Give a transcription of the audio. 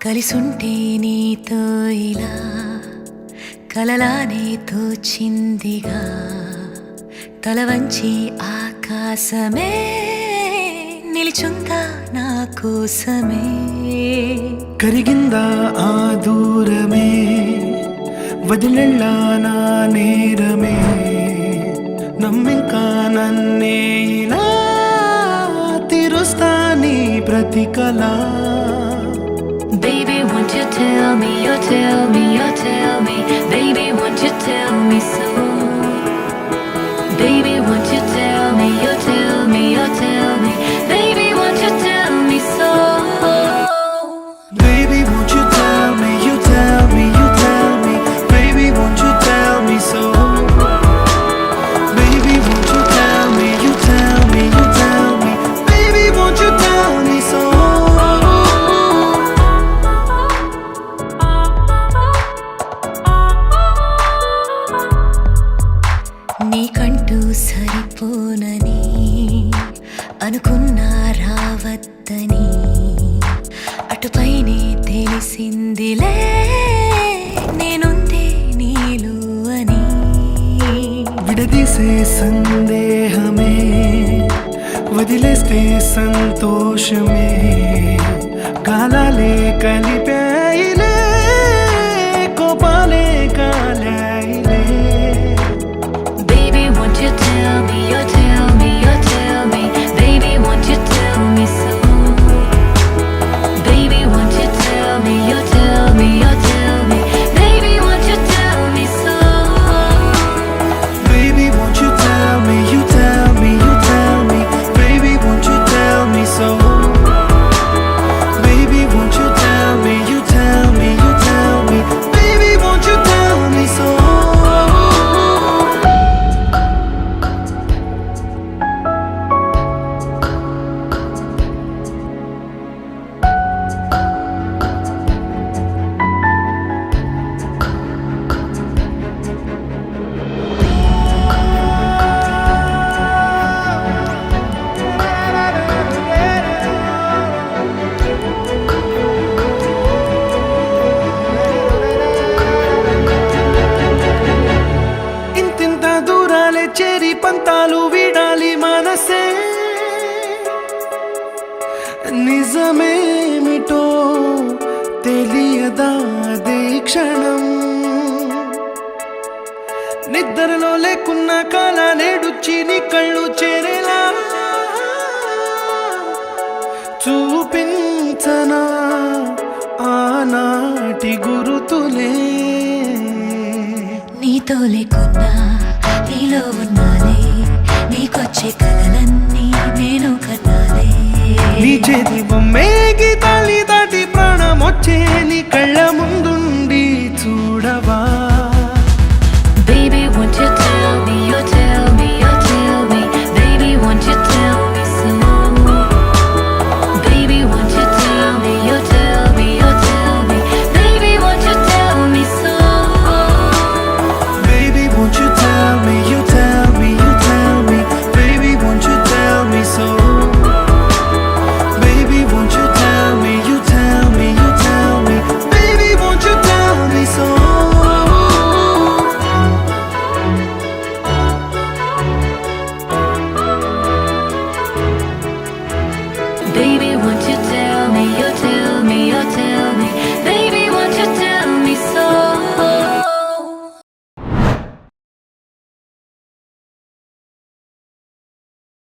కలిసుంటే నీతో ఇలా కలలానే తోచిందిగా తల వంచి ఆకాశమే నిలిచుందా నా కోసమే కరిగిందా ఆ దూరమే వదిలెళ్ళా నా నేరమే నమ్మింకా నన్నే ఇలా తీరుస్తా నీ ప్రతి కళ Baby, won't you tell me, you tell me, you tell me Baby, won't you tell me so Baby, won't you tell me, you tell me, you tell me Baby, won't you tell me so Baby, won't you tell me, you tell me, you tell me Baby, won't you tell me so Baby, won't you tell me, you tell me, you tell me Baby, won't you tell me so నీకంటూ సరిపోనని అనుకున్నా రావద్దని అటుపైనే తెలిసిందిలే నేనుందే నీలు అని విడదీసే సందేహమే వదిలేస్తే సంతోషమే కాలాలే కలిపాయిలే కోపాలే కాలాయిలే Baby, won't you tell me, you tell me, you tell me Baby, won't you tell me so Baby, won't you tell me, you tell me, you tell me Baby, won't you tell me so Baby, won't you tell me, you tell me, you tell me Baby, won't you tell me so Baby, won't you tell me, you tell me, you tell me Baby, won't you tell me so ఇంతింత దూరాలే చేరి పంతాలు వీడాలి మనసే నిజమేమిటో తెలియదా అదే క్షణం నిద్రలో లేకున్న కాల నేడుచ్చి నీ కళ్ళు చేరేలా చూపించనా ఆనాటి గురుతులే నీతో లేకున్నా నీలో ఉన్నాలే నీకొచ్చే కలలన్నీ నేను కన్నాలే నీ చేతి బొమ్మే గీతాలి దాటి ప్రాణం వచ్చే నీ కళ్ళ ముందుండి చూడవా Baby, won't you tell me, you tell me, you tell me Baby, won't you tell me so Baby, won't you tell me, you tell me, you tell me Baby, won't you tell me so Baby, won't you tell me, you tell me, you tell me Baby, won't you tell me so Baby, won't you tell me, you tell me, you tell me Baby, won't you tell me so Baby,